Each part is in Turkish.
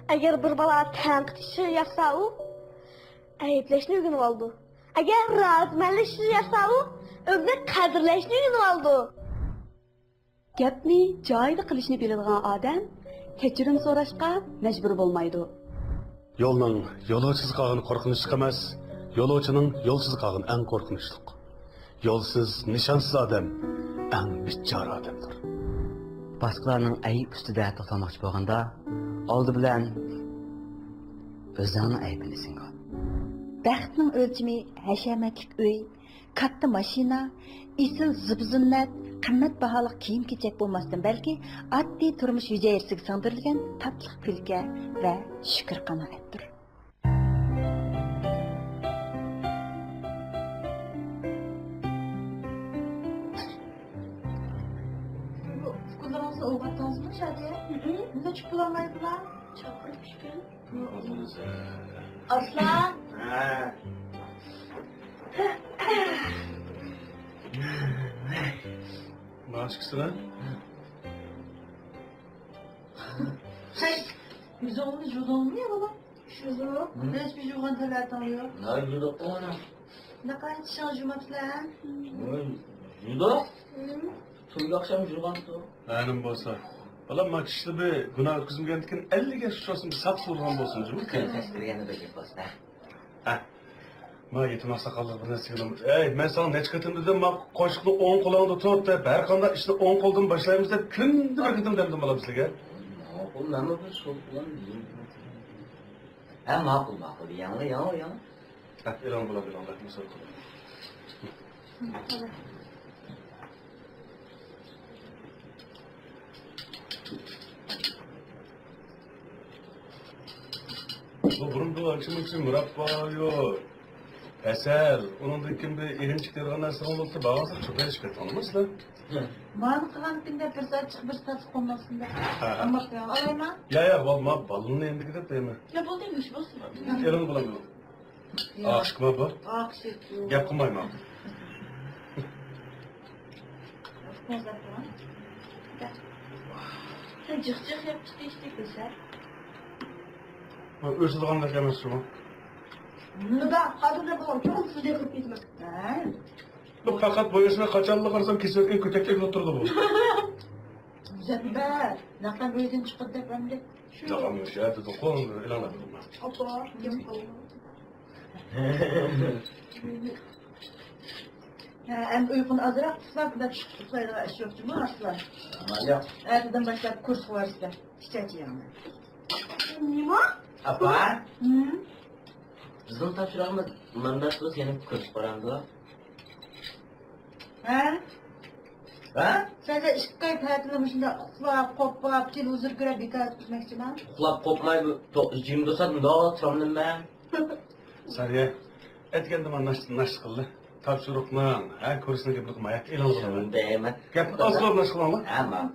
Eğer bir bala tanqid işi yapsa u, ayıpleşni öğrenip aldı. Eğer razmanlı işi yapsa u, özünü qadrlashni öğrenip aldı. Gapni joyida qilishni biladigan odam kechirim so'rashga majbur bo'lmaydi. Yo'lning yo'lovchisiz qolgani qo'rqinchli emas, yo'lovchining yo'lsiz qolgani eng qo'rqinchli. Yo'lsiz, nishonsiz odam eng bichora odamdir. Boshqalarning ayb ustida to'xtamoqchi bo'lganda, oldi bilan o'zingning aybini singo. Baxtning o'lchimi hashamatlik uy, katta mashina, isil zib-zinnat, qimmat baholiq kiyim-kechak bo'lmasdan balki oddiy turmush yuzayirsiga singdirilgan tatliq kulka va shukr qanoatdir. Kullanması ovgattanız mı Şadiye? Ne çık bulamaydılar? Çakır düşkün. Aslan! Başkası lan? Yüzü olmuş, yüzü olmuyor baba. Yüzü. Hiçbir şey olan teler tanıyor. Ne judo ona? Ne kadar çişan cümatlar? Judo? To'yga akşam yurgandu. Benim bo'lsa. Balam makishli bir günah o'tkazilgandan 50 ga shoshim sap so'rgan bo'lsin, jim. Kestirganda da gap bo'lsa. Ha. Ma yetim aqsoqollar bir narsa qilaman. Ey, men sana necha qatim dedim, ma qo'shiqni o'ng qo'lingda tut deb, har qanday ishni o'ng qo'ldan boshlaymiz deb kunda bir qatim dedim bolam sizlarga. Ma'qul, nima bu sol bilan deyim. Ha, ma'qul. Yana. Ha, e'lon bo'ladi, Alloh misol qilib. Bu burundu akşam için murabba yok. Eser, onun da kim bir irinçikleri anlarsa olursa bazı çok eşkıt olmazsa. Bana kalan günde bir saat çık bir saat konmasın da. Ama ya, alayım. Ya, valma balını endi gidip değil mi? Ya bu değilmiş, olsun. Elini bulamıyorum. Aşkıma bu. Akşık. Yap kılmayma. Sen cık yaptı işte güzel. Örsüz kanlar gelmez şu an. Da kadınlar bu çok sıcak yapıp gitmek. Bu fakat boyasına kaçarlı karsam keserken kötekten oturdu bu. Güzel be. Ne kadar böyleden çıkıp da ben de. Yakamıyor ya, dedi kolunu ilan edelim. Hoppa. Hem uykun azırak tutmak da çıktıklarına iş yok değil mi aslan? Ya. Erteden başlayıp kurs var işte. Çiçek yani. Nima? Apa? Hı? Bizning topshirig'imiz mandat qilib seni ko'rib qo'ramiz. Ha? Ha? Sen de işe kayıp hayatlamışında uxlab, qo'ppab, televizor ko'rib bekor o'tkazmoqchiman. Uxlab qo'pmay jim do'sat mundoq turamdim men. Sariye, etkendi man naş kıldı. Tapşırıkla, ha kursuna gibi kılmaya ilan kılma. Shundaymi? Gap asla naş kılma. Hamma.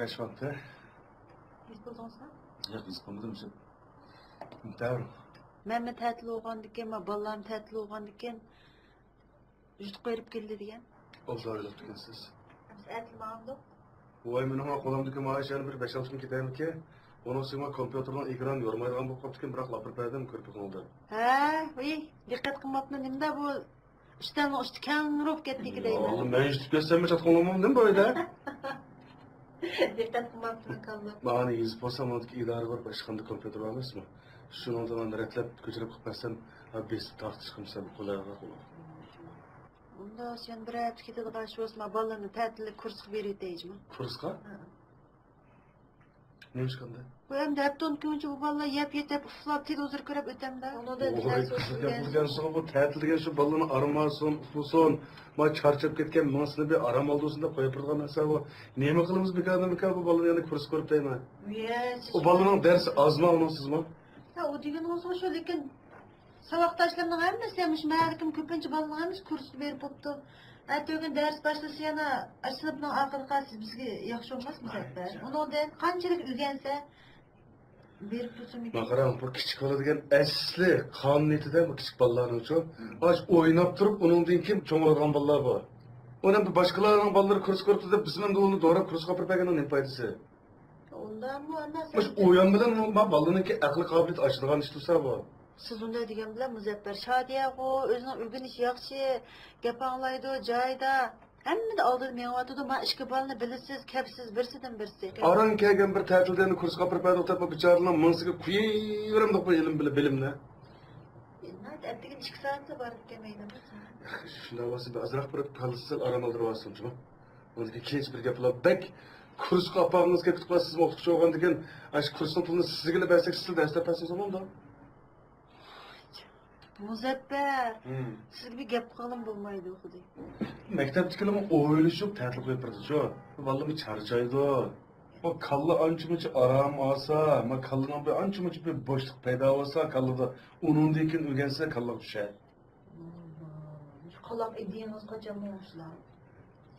Beş vakti. Biz bo'lsansan? Yok, biz konuda mısın? Doğru. Men ta'til o'qigandikan, bolalarım ta'til o'qigandikan yutib qo'yib keldi degan. Olsa öyle tutuyorsunuz. Ta'til ma'lumda. Bu ay benim qo'limdagi maaş yani bir 5-6 ming ketaymi ki? Onun sonra kompüterden ekran yormaydigan bo'lib qolibdi, biroq lapir paydan ko'rib qoldi. Ha, uy, diqqat qilmabman. Nimda bu ishdan usti kangroq ketdiki deyman. Oğlum ben hiç tüketsem mi çatqonlamam değil mi böyle? Diqqat qilmabman kaldı. Bana yüz bolsa mondaki idare var, başkanda kompüter var mı? Şunu zaman retlep köçürüp qilmasam, besib tartish qilsam qo'layroq bo'ladi. Unda sen bir hafta ketadigan shu o'sma bolalarni ta'tillik kursga berayotaymi? Kursqa? Neymiş kanda? Bu hem de hep donkunca bu vallahi yep uflap televizor görüp ötemler. Onu da Oy, ders kızga bulgan so'ng bu ta'til degan shu balani aramasin, uxlasin, ma charchab ketgan mansini bir aram oldusin deb qo'yib turgan narsa bu. Nima qilamiz bekar bu balani yana kurs ko'rib deyman. O balaning darsi ozmi, ununsizmi? Ha o degan olsa şu lekin sabaqdaşlarının hemmesi yemiş. Məhəlikim köpünce balının hemmesi kursu verip optu. Ertegen ders başlasa yana sınıfның arqalıqa siz bizge yaxşı olmaz mı Zəfər? Onu da qançalik ügənsə berip tutsun. Maqaram bu kichik bola degan asli qonuniyatida bu kichik bolalarning uchun hozir o'ynab turib uningdan kim cho'ng'ilgan bolalar bor. Ona bu boshqalarning bolalari kurs ko'ribdi deb biz bilan uni to'g'ri kurs qilib berganning ne foydasi? Ondan bu andan Mush o'yin bilan bolaninki aqli qobiliyat ochilgan ish tursa bu. siz unday degan bilan Muzaffar Shodiya o o'zining o'rganishi yaxshi, gap anglaydi, joyida. Hammada oldin menvatidi, men ishga balni bilasiz, kapsiz birsidan birsi. Aran kelgan bir ta'tildan kurs qilib berib o'tib bicharalar munsiga quyaverim deb qo'yilib bilimni. Ertegen 2 saatda borib kelmaydi. Shunda bo'lsa bir azroq bir qalsiz aram oldirib O'ziga kech bir gaplar bek kursga opamizga kutib qo'yasizmi o'qituvchi bo'lgan degan, ash kursning pulini sizga bersak siz dars topasiz o'manda. Muzaffar, sizga bir gap qilib bo'lmaydi o'qidi. Maktabdagilarni o'ylashib ta'til qo'yib berdi-ku. Vallahi bir charchaydi. O kalla ancha-muncha aram olsa, ma kallaning bir ancha-muncha bir bo'shliq paydo bo'lsa, kallada uningdan keyin o'rgansa kalla tushadi. Qalaq ideyangiz qachon bo'lishlar?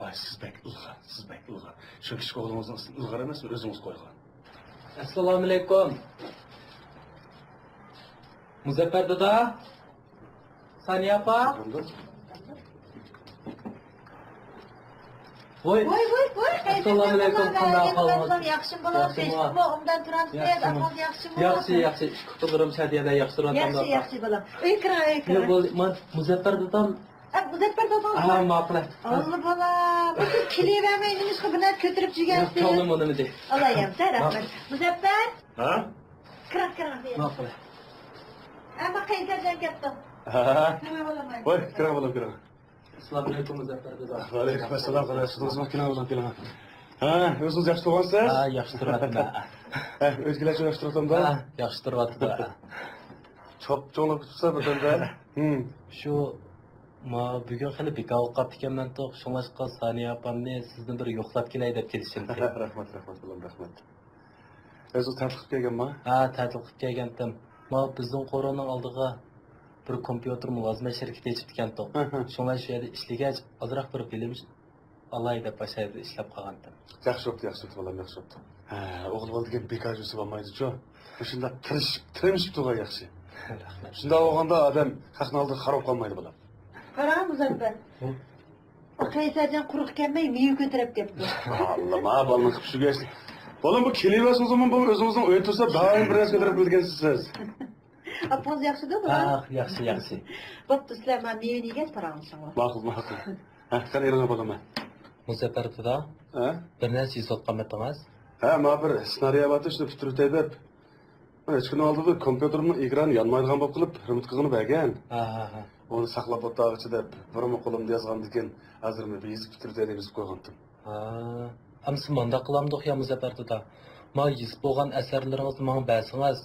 Ay siz bek ilg'ar. Shu kichik o'g'lingizni ilg'ar emasmi, o'zingiz qo'ygan. Assalomu alaykum. Muzaffar dada. Saniya apa? Voy. Assalomu alaykum. Qanday ahvolingiz? Yaxshimi bo'lib, Facebook o'g'limdan turasiz, ahvol yaxshimi? Yaxshi. Kutublarim Shadiyada yaxshi turadi. Yaxshi bolam. Uy kira. Ne bo'ldi? Men Muzaffar dadam. Muzaffar dadam. Ha, ma'qul. Allah bolam. Bu kilevermey nimishga buni ko'tirib jirgansiz. Yo'qoldim uni de. Alayım, rahmat. Muzaffar. Ha? Kira. Ma'qul. Ama qayerdan ketdim? Ha. Nima bo'lamaydi? Voy, kira bo'lam. Assalomu alaykum Muzaffar dadam. Va alaykum assalom, qarashingiz makina bilan kelaman. Ha, o'zingiz yaxshi turgansiz? Ha, yaxshi turibman. Ha, o'zgalarcha yaxshi turaman-da. Ha, yaxshi turibdi. Chop-cho'lib tursa birda. Shu ma bugun hali bekor qolib ekanman to'q, shunlashqa Saniya opamni sizni bir yo'qlab kelay deb kelishimdi. Rahmat bilan rahmat. O'zingiz ta'til qilib kelganmi? Ha, ta'til qilib kelgandim. Ma bizning qo'roning oldiga bir kompyuter mulozima shirkati yechib ekan-to'q. Shunlar shu yerda ishlagach, ozroq bir bilim olay deb boshladi ishlab qolgandim. Yaxshi bo'pti, bolam, yaxshi bo'pti. Ha, o'g'il bola degan bekor yursa bo'lmaydi-ku. Shunda tirishib turgan yaxshi. Rahmat. Shunda o'g'anda odam haqni oldida xarob qolmaydi bolam. Qara Muzaffar. Qaysadan quruq kelmay miyi ko'tarib ketdi. Allah, ma bolani qilib shuga. Bolam bu kelevasiz o zaman bu o'zingizning o'yi tursa doim bir narsa ko'tarib bilgansiz siz. Apoz yaxshida bu? Ha, yaxshi. Bo'pti, sizlar men miyini yegan parangizni. Ma'qul. Ha, qani yerga bolam. Muzaffar dada, Ha? bir narsa yozib emas. Ha, ma bir snariyat ishni bitirib deb. Mana hech kun oldida kompyuterimning ekrani yonmaydigan bo'lib qilib, remote qilib bergan. Ha. Onu saqlab o'tag'ichi deb, birimi qo'limda yozgan ekan, hozirmi bezib bitirib deb yozib qo'ygandim. Ha. Amsi manda qilamdiq ya Muzaffar dada. Ma yozib bo'lgan asarlaringizni menga bersangiz,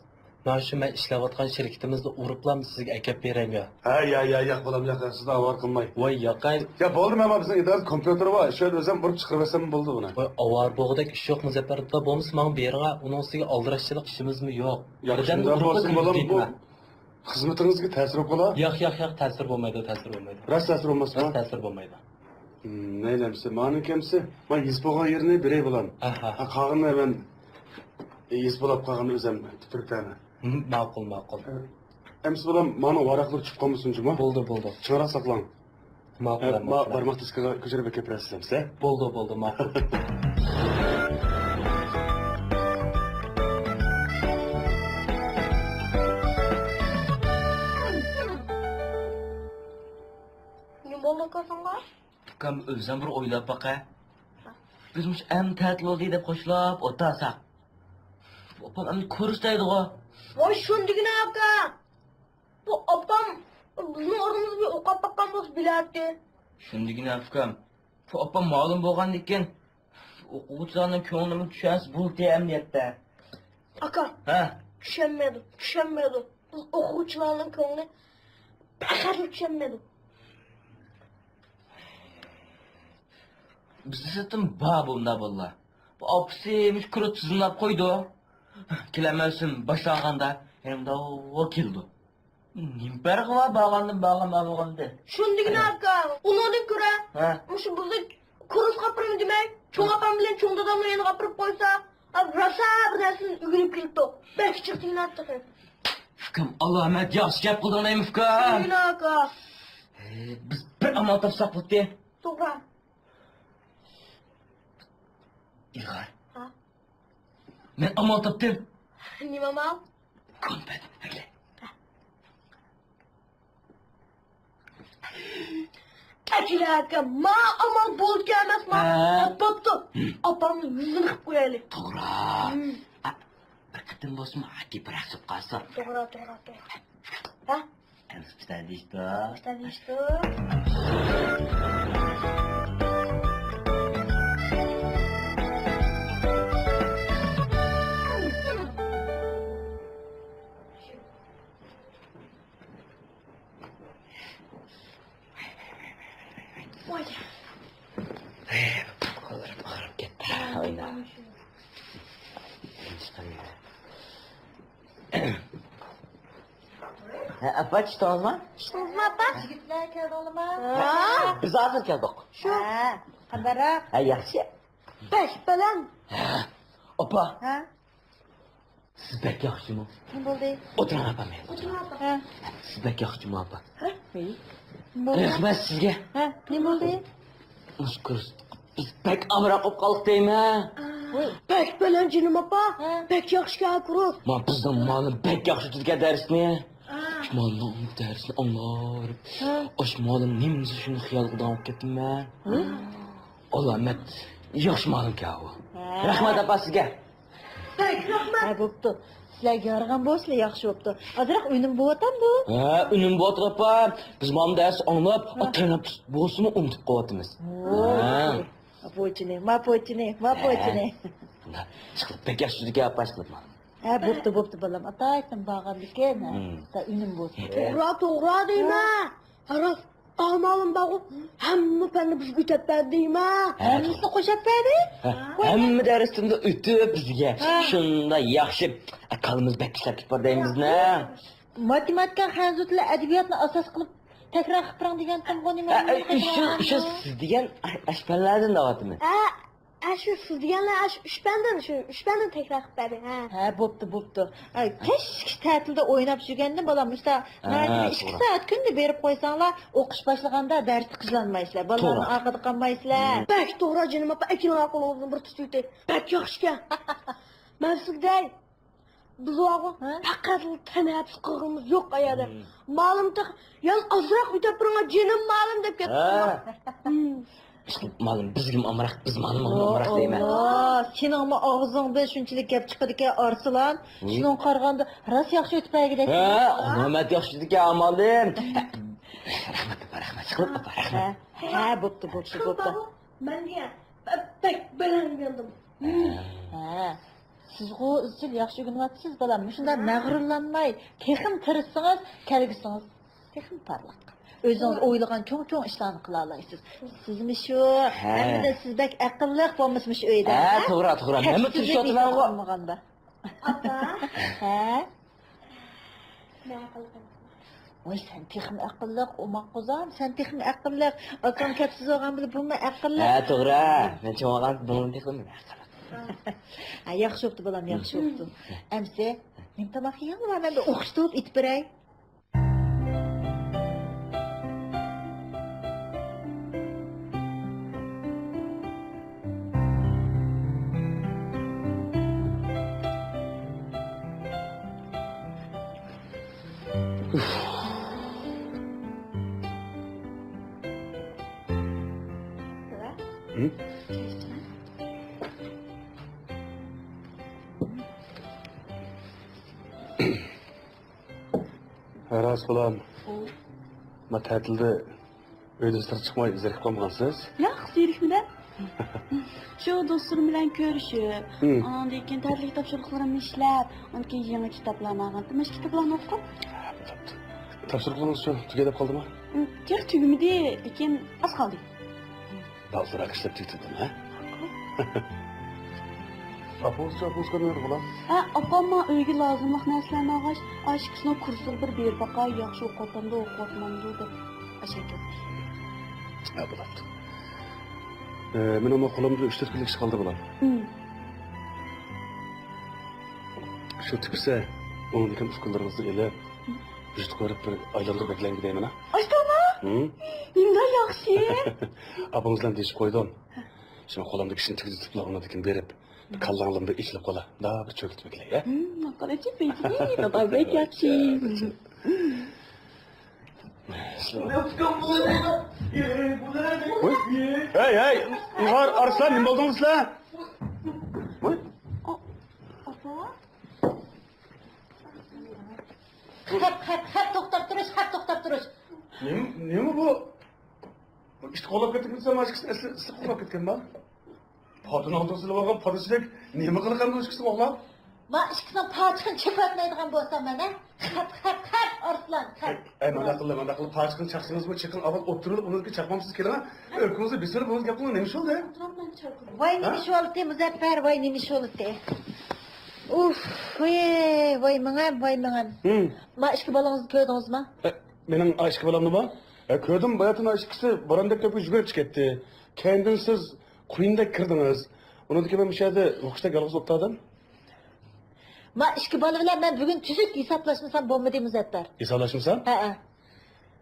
men shu men ishlayotgan shirkatimizda uriblam sizga akab beraymi? Ha, yo'q bolam, yo'q, sizni avar qilmay. Voy yoqay. Ya bo'ldi, men bizning idora kompyuteri bor. Shu o'zim urib chiqarmasam bo'ldi buni. Voy avar bo'g'dak ish yo'q Muzaffar dada, bo'lmasa menga beringa, uning ustiga aldirashchilik ishimizmi yo'q. Shundan bo'lsin bolam, bu xizmatingizga ta'sir qo'la? Yo'q, ta'sir bo'lmaydi. Rost ta'sir bo'lmasmi? Ta'sir bo'lmaydi. Neylemsi, mani kimsi? Men yuz bo'lgan yerini beray bo'lam. Aha. Qog'ini men yuz bo'lib qolgan o'zim turibman. Ma'qul. Ems bo'lam, mani varaqlar tushib qolmasin-juma. Bo'ldi. Chiroq saqlang. Ma'qul. Barmoq tiskiga ko'chirib gapirasizmi? Bo'ldi, ma'qul. Nima bo'ldi ko'zingga? Kam o'zim bir o'ylab baqa. Biz mush am ta'til oldi deb qo'shilib o'tasak. Opam amni ko'rishdaydi-ku. Voy shundigina aka. Bu opam bizning o'rnimizga bir o'qab baqqan bo'lsa bilardi. Shundigina afkam. Bu opam ma'lum bo'lgandan keyin o'quvchilarning ko'nglini tushasiz bu emniyatda. Aka, Ha? düşenmedim. Biz okuvchilarning ko'ngli faqat düşenmedim. Bizi satın babımda valla. Bu apsiymiş kuru tuzunlap koydu. Kilemezsin başlanganda. Hem de o kildi. Nimper kıva bağlandı. Shundigina aka, unoning ko'ra, Ha? shu bizni kurus qapirmi demak, cho'ng opam bilan cho'ng dadamni yana qapirib qo'ysa, rosa bir narsani o'girib kelibdi. Belki chiqdingni attı. Fıkım Allah Ahmet yaxşı gap qıldın ey Fıkım. Shundigina aka. Biz bir amal tapsak bu diye. To'g'ri. İlgar. Ha? Men amal tapdım. Nima mal? Konpet. Bekle. Akila aka, ma amal bo'lgan emasman. Ha. Bo'pti. Opamni yuzini qilib qo'yaylik. To'g'ri. Bir qitim bo'lsin aki bir aqsib qolsa. To'g'ri. Ha? Enstitüde işte. Что что? Ой. Kollarım ağrıp gitti. Oyna. Apa çıktınız mı? Çıktınız mı apa? Yigitlar keldi oğluma. Ha? Biz hazır geldik. Şu. Ha, qandaroq? Ha yaxshi. Beş bilan. Opa, Ha? siz bek yaxshimi? Kim bo'ldi? O'tiring apa men. Ha? Siz bek yaxshimi apa? Kim bo'ldi? Rahmat sizga. Ha? Nima bo'ldi? Shukr. Biz bek amroq bo'lib qoldik deyman. Beş bilan jinim apa. Ha? Bek yaxshi gapirib. Ma bizning molim bek yaxshi tutgan darsni. Molim darsni anglab. Osh molim nimasi shuni xiyol qilib olib ketdim men. Allomat yaxshi molim kavu. Rahmat apa sizga. Bek rahmat. Ha, bo'pti. Sizlarga yorgan bo'lsa yaxshi bo'pti. Azroq uynim bo'yotam bu. Ha, unim botib apa. Biz molim dars anglab, atanab bo'lsinmi unutib qo'yapmiz. Ha. Mapochine. Chiqib bek yaxshi tutgan apa qilibman. Ha, bo'pti bolam. Ataysan bag'andikan. Ta uynim bo'lsin. To'g'ri deyman. Qarab, amalim bag'u hamma fanni bizga o'tib deyman. Hammasini qo'shib berdi? Hamma darsimda o'tib bizga shunda yaxshi aqlimiz bek ishlab ketib deymizni. Matematika, hanzu tili, adabiyotni asos qilib takror qilib turing degan nima? Shu siz degan ashpallardan davatimi? Shu siz deganlar uch bandan takror qilib berdi. Ha, bo'pti. Ay, kechki ta'tilda o'ynab yurganda bolam, usta, mana 2 soat kunda berib qo'ysanglar, o'qish boshlaganda darsni qizlanmaysizlar. Bolalarni orqada qolmaysizlar. Bek to'g'ri jinim apa, ikkilan qo'limizni bir tutib o'tay. Bek yaxshikan. Men sizday biz o'g'il faqat tanabs qilg'imiz yo'q ayada. Ma'lumda yol ozroq o'tib turing, jinim ma'lum deb ketdi. Ma'lum bizga amroq, biz ma'lum amroq deyman. Allah, seningmi og'zingda shunchalik gap chiqadigan Arslon? Shundan qaraganda rost yaxshi o'tib bergidek. Ha, rahmat yaxshi degan amalim. Rahmat. Chiqib apa, rahmat. Ha, bo'pti. Menga bek bilan geldim. Ha. Sizg'u izchil yaxshi o'rganyapsiz bolam. Shunda mag'rurlanmay, texim tirishsangiz, kelgisingiz texim parlaq. O'zingiz o'ylagan cho'ng ishlarni qila olasiz. Sizmi shu? Hamda sizdek aqlli bo'lmasmish uyda. Ha, to'g'ri. Nima turishyapman u? Apa? Ha? Ne qildim? Voy, sen texim aqlli, o'maqozam, sen texim aqlli. Akam kapsiz olgan bilib, bumi aqlli. Ha, to'g'ri. Men cho'g'an buni texim aqlli. Ha, yaxshi bo'pti bolam, yaxshi bo'pti. Amsa, men tomoq yeyman, men de o'qishda o'tib itib beray. Aras bolam. Ma ta'tilda uydan sira chiqmay zerikib qolgansiz? Yo'q, zerikmida. Şu dostlarım bilen görüşüp, ondan keyin tarixlik topshiriqlarimni ishlab, ondan keyin yangi kitoblarni olgandim. Mana shu kitoblarni o'qib, Topshiriqlarınız şu tükedip kaldı mı? yo'q tugmadi, lekin oz qoldik. Baldırak işlep tüydün ha? Apuz kanıyor bulan. Ha, opamma uyga lozimlik narsalarni olg'ach, ashqisini kursiga bir berib boqay, yaxshi o'qiyotganda o'qiyotmandi deb ashaka. Ha bulan. Men ama kolumda 3-4 günlük iş kaldı bulan. Şu tükse, onun diken uskullarınızı ele, vücut koyup bir aylandır bekleyin gideyim ha. Aşkama? Nimda yaxshi. Abamızdan deyiş koydum. Şimdi kolumdaki işini tüküzü tıpla ona dikin berip, bir kallanlığımda içlip kola. Daha bir çöküt bekleyin ya. Naqalachi beydi, dadabek yaxshi. Hey, Ihar, Arslan, ne oldunuz la? Hep to'xtab turish. Ne mi bu? İşte kolap getirmişsem aşkısın, ıslık kolap getken ben. Padın aldığısıyla bakın, padısıyla ne mi kılıkan bu aşkısın oğlan? Ma ishqisini pochiqin chepatmaydigan bo'lsam mana. Hep Arslan, hep. Mana qilib, pachiqin chaqsangiz chiqin, avval o'tirib, uniki chaqmamsiz kelama. O'rkimizda besirib, o'z gapini nima ish bo'ldi? Voy nima ish bo'ldi, Muzaffar, voy nima ish bo'ldi. Uf, voy mangam. Ma ishki bolangizni ko'rdingizmi? Mening aşkı balamni bor. Ko'rdim, bayatın aşkısı barandek deb yugurib ketdi. Kendin siz quyindek kirdingiz. Uniki ben mishada o'qishda yolg'iz o'tirdim. Ma ishki bola bilan men bugun tuzuk hisoblashmasam bo'lmaydi, Muzaffar. Hisoblashmasam? Ha.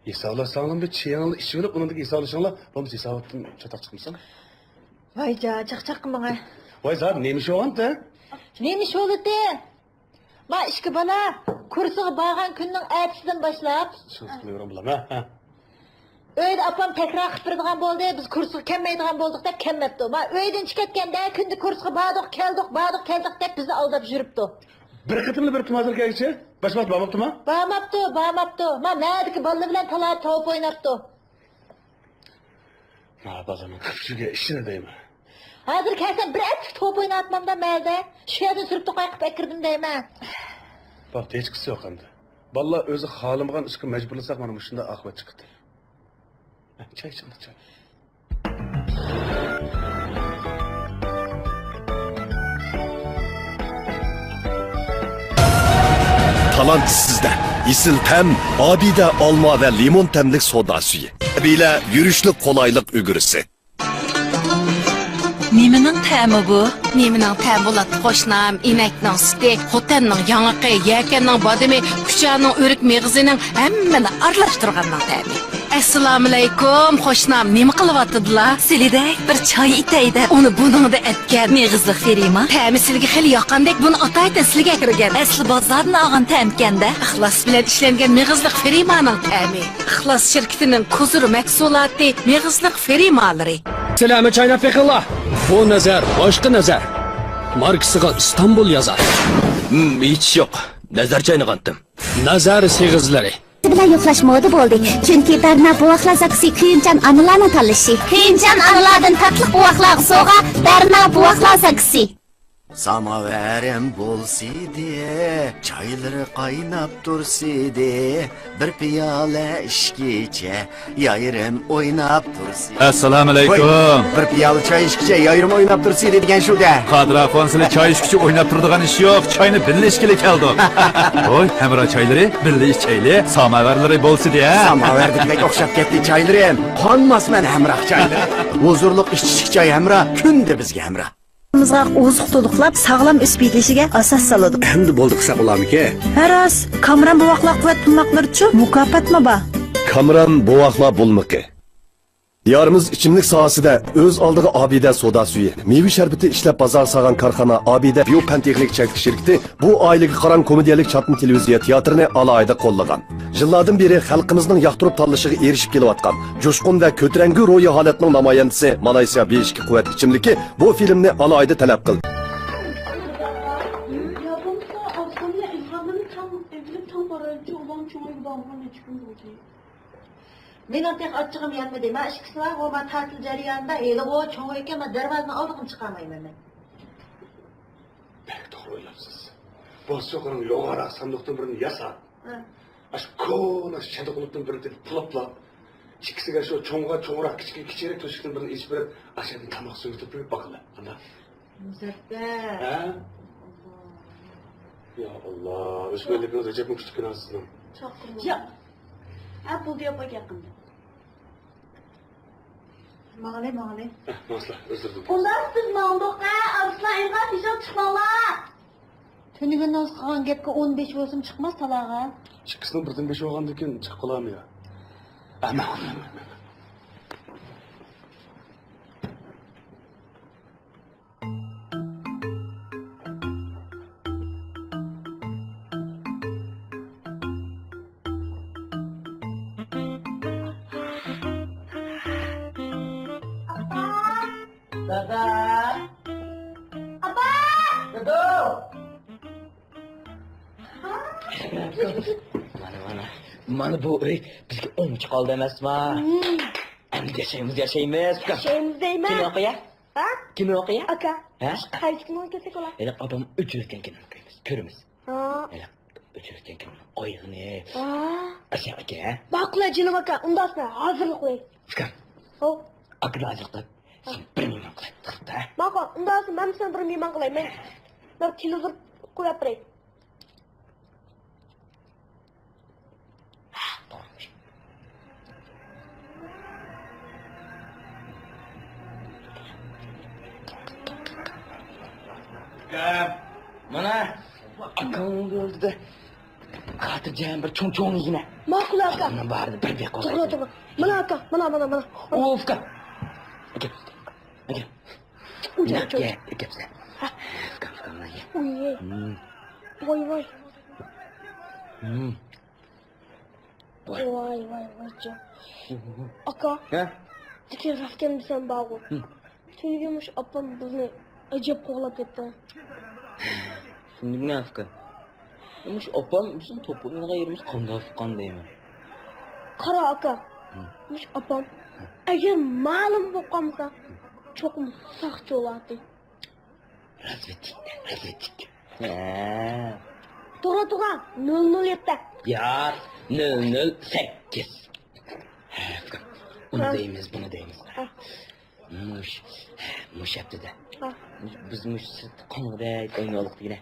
Hisoblashsanglar bir chiyangni ish bilib, uniki hisoblashinglar, bo'lmasa hisobdan chataq chiqmasan. Voy chaqchaq qilmang. Voy zab, nima ish bo'lganda? Nima ish bo'ldi? Ma ishki bola kursiga borgan kunning ertasidan boshlab So'z qilaveram bilaman, ha. Uyda apam takrar qilib turadigan bo'ldi, biz kursiga kelmaydigan bo'ldik deb kelmabdi. Ma uydan chiqayotganda kunda kursiga bordik, keldik deb bizni aldab yuribdi. Bir qitimli bir tumazir kelgichi, boshmat bormabdimi? Bormabdi. Ma nerdiki bolalar bilan talab top o'ynabdi. Ma balaning qipchiga ishini deyman. Hozir kelsam bir atlik top o'ynatmamda mayda. Shu yerdan surib to'qayib kirdim deyman. Bak hech qisi yo'q endi. Balla o'zi xohlamagan ishga majburlasak mana shunda oqibat chiqdi. Çay. Talant sizde. Isil tem, abide alma ve limon temlik soda suyu. Bile yürüşlük kolaylık ügürüsü. Nemening ta'mi bu? Nemening ta'mi bo'ladi? Qo'shnam, inakning suti, xotinning yong'oqi, yakanning bodimi, kuchaning o'rik meg'izining hammani aralashtirganning ta'mi. Assalomu alaykum, qo'shnam, nima qilyaptilar? Silida bir choy itayda, uni buningda etgan meg'izli Ferima. Ta'mi sizga xili yoqqandek, buni otayda sizga kirgan. Asli bozordan olgan ta'mkanda, ixlos bilan ishlangan meg'izli Ferimaning ta'mi. Ixlos shirkatining kuzur mahsuloti, meg'izli Ferimalari. Selamı çayna pekillah. Bu nazar, başka nazar. Markasıga İstanbul yazar. Hiç yok. Nazar çayını qantım. Nazar segizleri. bilan yo'qlash moda bo'ldi. Chunki Barna buvoqlar zaksi kuyimchan analarni tanlashi. Kuyimchan analardan tatliq buvoqlar so'g'a Barna buvoqlar zaksi. Samaverim bulsidi, çayları kaynap dursidi, bir piyale içkiçe, yayırım oynap dursidi. Assalamu alaykum. Bir piyale çay içkiçe, yayırım oynap dursidi degan shu da. Qadraxon sizlar çay içkiçe oynap turadigan ish yo'q, çayni birga ichgili keldik. Oy, hamra çayları birga ichayli, samavarlari bo'lsidi ya. Samaverdek o'xshab ketdi çaylarım. Qonmasman hamroh çaylar. Huzurluq ishchilik çay hamra, kunda bizga hamra. Bizga oziq to'liqlab sog'lom o'sib yetishiga asos soladi. Endi bo'ldi qilsa bo'larmiki? Haros, Kamran buvoqlar quvvat bulmoqlar uchun mukofotmi bor? Kamran buvoqlar bulmoqi. Diyarımız içimlik sahasida öz aldığı abide soda suyu, meyve şerbeti işlep pazar sağan karxana abide biopentexnik çekti şirketi bu aylık karan komediyalik çatma televiziya tiyatrını alayda qollagan. Yıllardan beri halkımızın yaqtırıp tanlışığı erişip kelayotgan, coşkun ve kötürengi ro'yi holatning namoyandisi Malaysiya Beishki quvvat ichimliki bu filmni alayda talab qildi. Mening tek achchig'im yetmadi. Men ishkisi var, o men ta'til jarayonida eli o cho'ng ekan, men darvozani oldiga chiqamayman men. Pek doğru oylapsız. Boşçoqaның yoğara sandıqdan birini yasa. Aş kona şadıqlıqdan birini pulaplap. İkisiga şu çoğurak kichik to'shikdan birini ichib berib, aşadan tamoq so'yitib berib baqila. Ana. Muzaffar. Ha? Ya Allah, o'smanlikning Recep Mukshtikini asizdan. Yo'q. Apple diye bak yakında. Mağle. Masla, özür dilerim. Bundan siz mağluqa, Arslan Emre tezak çıkmalar. Tuniga noz qilgan gapga 15 bo'lsin chiqmas talag'a. İkisining birdan 5 olgandan keyin chiqib qolarmi ya? Ama. Dada. Apa? Dado. Mana bu uy bizga o'nchi qoldi emasmi? Endi yashaymiz. Şeyimiz değil mi? Kino o'qiya? Ha? Kino o'qiya? Aka. Ha? Qaysi kino kesak olar? Ela opam o'chirayotgan kino o'qiymiz. Ko'ramiz. Ha. Ela o'chirayotgan kino. Oyog'ini. Ha. Aka aka. Baqla jinim aka, undasna hazırlık qo'y. Fikr. Hop. Akla ajaqlab. Sen bir mehmon qilib turibdi. Maqol, undasın men sen bir mehmon qilayman. Bir televizor qo'yib beray. Mana akam o'ldida. Xotirjam bir cho'ng yigina. Maqul aka. Mana barida bir bek qoldi. To'g'ri. Mana aka, mana. Ofka. Aka. Uncha. Aka. Voy. Voy. Aka. Ha? Diken rafken bisan bağır. Tüyümüş apam bizni acayip kovalap etti. Şimdi ne afka? Demiş opam bizim topuğuna ayırmış kanda afkan deyman. Kara aka. Demiş apam. Eğer malum bu kamsa çok mu sakçı olardı. Razvetik. Tura. 007 yetti. Ya 008. Afka. Bunu deyimiz. Muş yaptı da. Biz muş kanıda oynalık yine.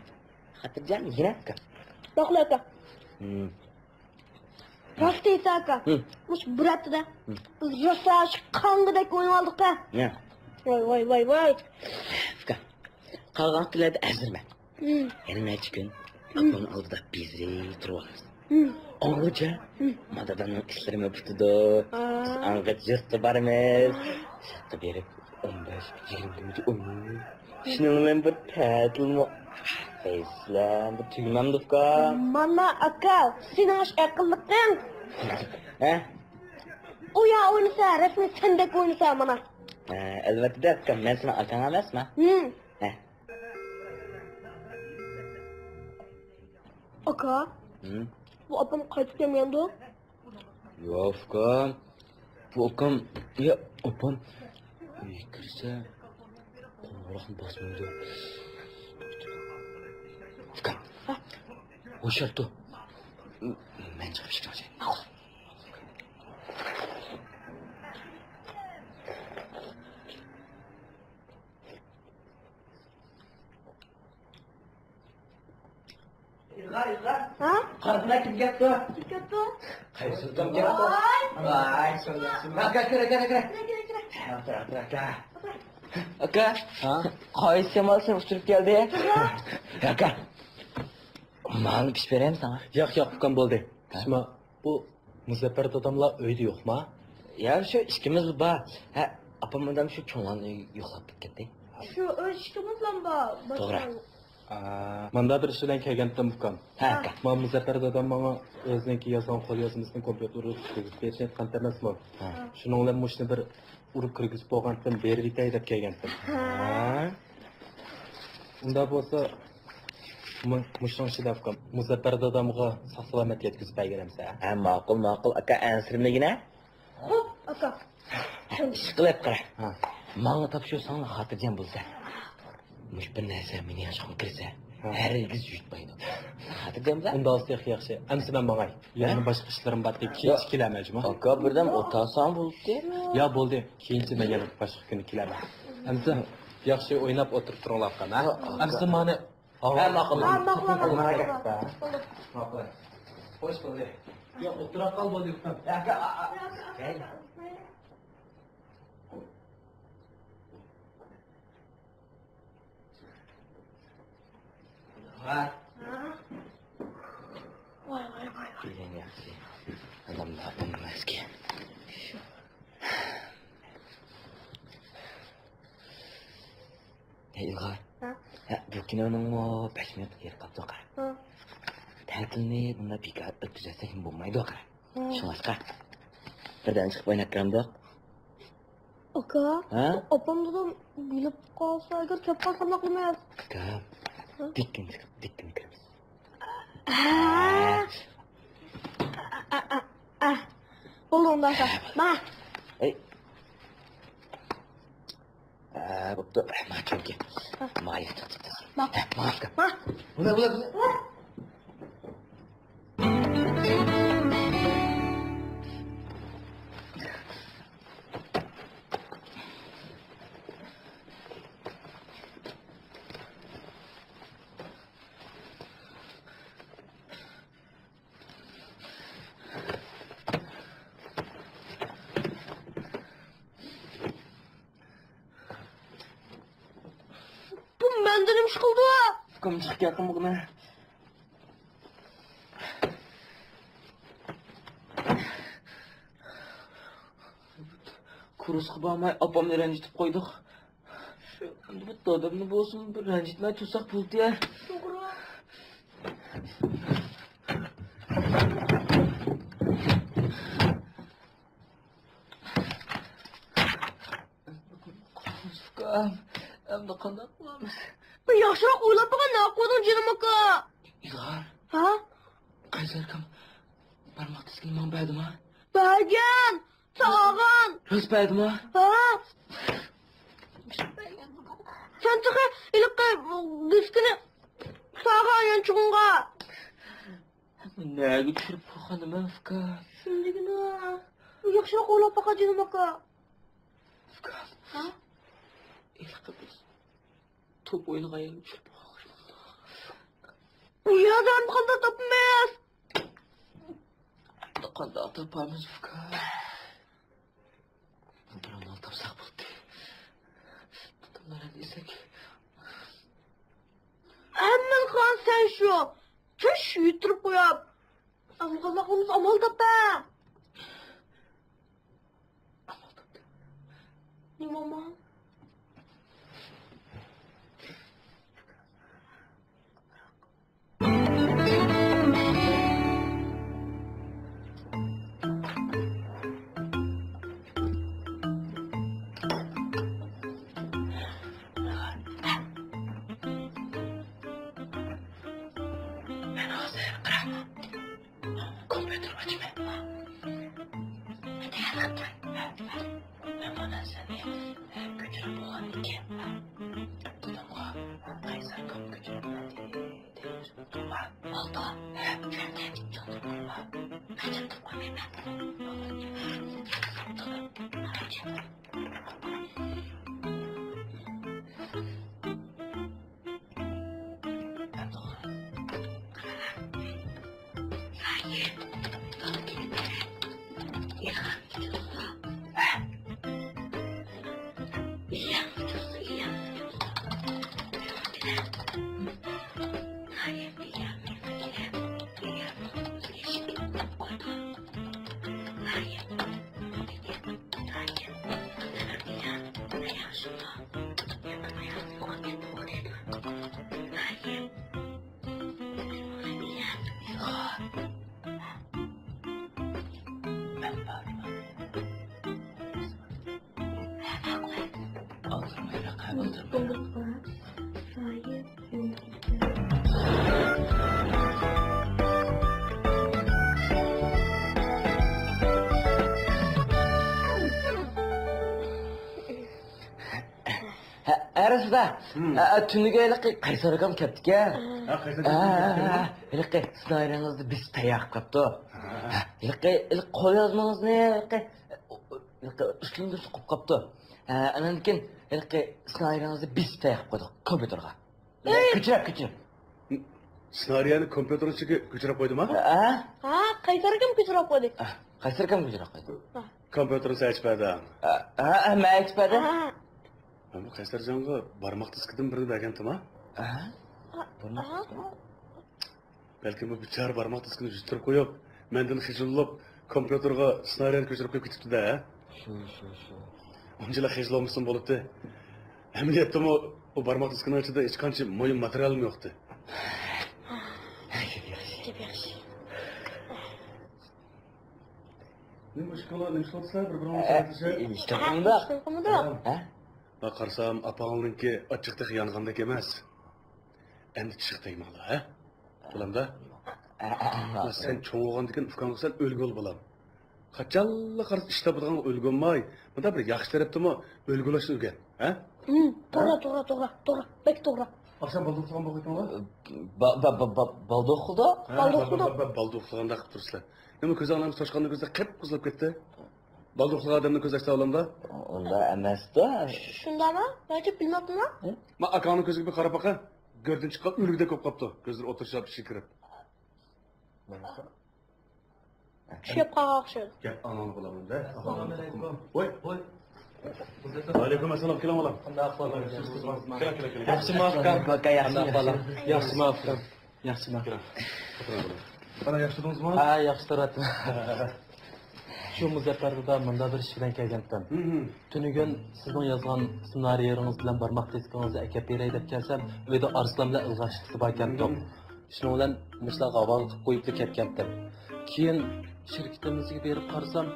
Hatırlayacak mısın yine afka? Bakla aka. Rastaysa aka. Muş bıraktı da. Biz rastayış kangıdaki oyun aldık da. Ne? Vay. Afka. Kalgan tülerde hazır ben. Elime çıkın. Aklın aldı da bizri duralımız. Anlıca. Madadanın işlerime tutudu. Biz angıt yırtı barımız. Şattı berip 15-20 günce oynuyor. Şunun ben bir tatil mi? Face'la bir tüymem dufka. Mana aka. Senin hoş akıllıkın. Ha? O ya oynasa resmi sendek oynasa mana. Elbette de afka. Ben sana akan emasmi? Ha? Aka. Bu apam qaytib kelmagandi. Yo'q, afkam. Bu akam, ya opam uyga kirsa qo'ng'iroqni bosmaydi. Afkam. O'shardi. Men chiqib chiqaman. Ha? Qarqına kim ketdi? Ketdi. Qaysi kim ketdi? Vay, so'rayapsizmi? Aka, kira. Aka. Ha? Qaysi malsın uçurup geldi? Aka. Malını pişip vereyim sana. Yo'q, ukam bo'ldi. Pishma, bu Muzaffar dadamlar uyda yo'qmi? Ya şu işkimiz var. Ha, apam adam şu çoğlanı yo'qlab ketdi. Şu o'z ishimiz bilan bor. To'g'ri. Manda bir ish bilan kelgandim ukam. Ha, aka. Men Muzaffar dadam menga o'ziniki yozgan qo'lyozmasini kompyuterga tushirib berishni qanday emasmi? Shuning bilan mushni bir urib kirgizib bo'lgandim, berib yetay deb kelgandim. Unda bo'lsa mushning ukam Muzaffar dadamga sog' salomat yetkazib berganimsa. Ha, ma'qul aka ansirmigina. Hop, aka. Işqilab qara. Manga topshirsan xotirjam bo'lsa. Mush bir narsa meni yoshim kirsa, hargiz yutmaydi. Xotirjamda? Unda olsak yaxshi. Amsi men mangay. Yani boshqa ishlarim bor deb kech kelamajmi? Aka birdan o'tasan bo'ldi. Ya bo'ldi. Keyinchi men yana boshqa kuni kelaman. Amsi yaxshi o'ynab o'tirib turinglar qana. Amsi meni Hoş bo'ldi. Yo'q, o'tira qol bo'ldi. Vay. Bilen yaxshi. Odamlar bilmaski. Ilg'or. Bu kinoning 5 minut yer qoldi qara. Ta'tilni bunda bekor o'tkazsak bo'lmaydi qara. Shunga birdan chiqib o'ynayotgandik. Aka. Ha? Opam da bilib qolsa agar kelib qolsa nima qilmaymiz? Aka. Dikkin kiramiz. Bo'ldi unda aka. Mana. Ey. Bo'pti. Ma chunki. Mayli tutibdi. Ma'afka. Buna. Bu menden imiş kıldı. Kom chiqib yaqin bug'na. Kurus qilmay opamni ranjitib qo'ydik. Endi bitta odamni bo'lsin, bir ranjitmay tursak bo'ldi-ya. Endi qanday qilamiz? Bir yaxshiroq o'ylab baqa, nima qo'yding jinim aka? Ilg'or. Ha? Qaysarkam barmoq tizgin man baydimi? Bergan, sağan. Rost baydimi? Ha? Sen çıkı ilk diskini sağan yançığınga. Nega tushirib qo'yganim Afka? Shundigina. Yaxshiroq o'ylab baqa jinim aka. Afka. Ha? İlk biz top oyunu ayarını tushirib qo'ygan. Bu yerdan qanday topmaymiz? Qanday topamiz Afka? Birovni topsak bo'ldi. Tutumlar desak. Hemen kan sen şu. Çüş yuturup koyup. Allah'ımız amal tapa. Amal topdi. Ne mama? Kompüter açma. Ben bana seni götürüp olan iki. Tutama. Qaysarkam götürüp oldu. Şöyle çaldırma. Kaçın tutmayayım ben. Hayır. Arasida, tuniga Qaysar akam ketdi-ku. Ha, qaysa? Ilqi snaringizni biz tayyor qilibdi. Ilqi qo'lyozmangizni ilqi ustunga suqib qolibdi. Andan keyin ilqi snaringizni biz tayyor qo'ydik kompyuterga. Ko'chirib. Snariyani kompyuter ichiga ko'chirib qo'ydimi? Ha, Qaysar akam ko'chirib qo'ydi. Qaysar akam ko'chirib qo'ydi. Kompyuterni aytmadi. Men aytmadi. Mana Qaysarjonga barmoq diskidan birini bergandim-a? Balki bu bichar barmoq diskini yuztirib qo'yib, mendan xijillab kompyuterga snariyani ko'chirib qo'yib ketibdi-da. Shu. Unchalar xijilolmasin bo'libdi. Amaliyotda o barmoq diskining ichida hech qancha mo'yin materialim yo'qdi. Yaxshi. Nima ishlar bir-birini İşte bunda. Bak qarsam, apağımınki açıqda yangandek emas. Endi chiq tegmanglar, ha? Bulamda? Sen cho'ng bo'lgandan ukan qilsan o'lgul bo'lam. Qachonla qarz ishda bo'lgan o'lgolmay, bunda bir yaxshi tarafdimi o'lgulashni o'rgan, ha? To'g'ri. Bek to'g'ri. Oqshom balduqlagan bo'lganlar? Balduqda? Balduqlaganda qilib turibsizlar. Nima ko'zinglarni sochqanda ko'zda qip-qizlab ketdi? Balduqlagan odamni ko'z ochsa olamda? Unda emasda. Shundami? Yoki bilmabdimmi? Ma akani ko'ziga bir qarab baqa. Gördün chiqib o'ligida ko'p qopdi. Ko'zlar o'tirishib shikirib. Tushib qolgan. Gap anani bo'laman-da. Assalomu alaykum. Voy. Alaykum assalom, keling olam. Qanday ahvollaring? Keling. Yaxshimi aka? Yaxshimi aka? Yaxshimi aka? Qana yaxshi turdingizmi? Ha, yaxshi turibdim. Shu Muzaffarda menda bir ish bilan kelgandim. Tunigun sizning yozgan ssenariyingiz bilan barmoq diskingizni akab beray deb kelsam, uyda Arslan bilan ilg'ashqisi bor ekandim. Shuning bilan mushtaqa avval qilib qo'yib ketgandim. Keyin shirkatimizga berib qarasam,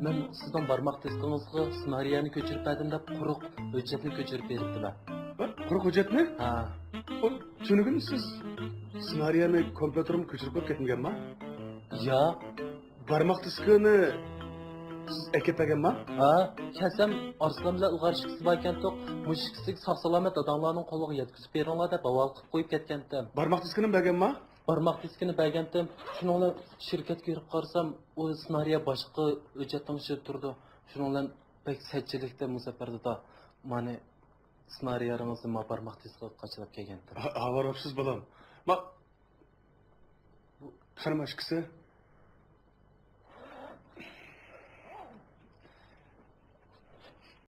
men sizning barmoq diskingizga ssenariyni ko'chirib berdim deb quruq hujjatni ko'chirib beribdilar. Quruq hujjatmi? Ha. Tunigun siz ssenariyni kompyuterimga ko'chirib ketmaganmi? Ya, barmoq diskini siz ekipagami? Ha, kelsam Arslan bilan ilg'ashqisi bor ekandim. Mushukisiz sog'-salomat odamlarning qo'liga yetkazib beringlar deb avval qilib qo'yib ketgandim. Barmoq diskini berganmi? Barmoq diskini bergandim. Shuni bilan shirkatga kirib qarasam, u ssenariy boshqa hujjatning ichida turdi. Shuni bilan pek sajjilikda Muzaffarda mani ssenariyaringizni barmoq diskiga qachirib kelgandim. Avarobsiz bolam. Ma qanamashkisi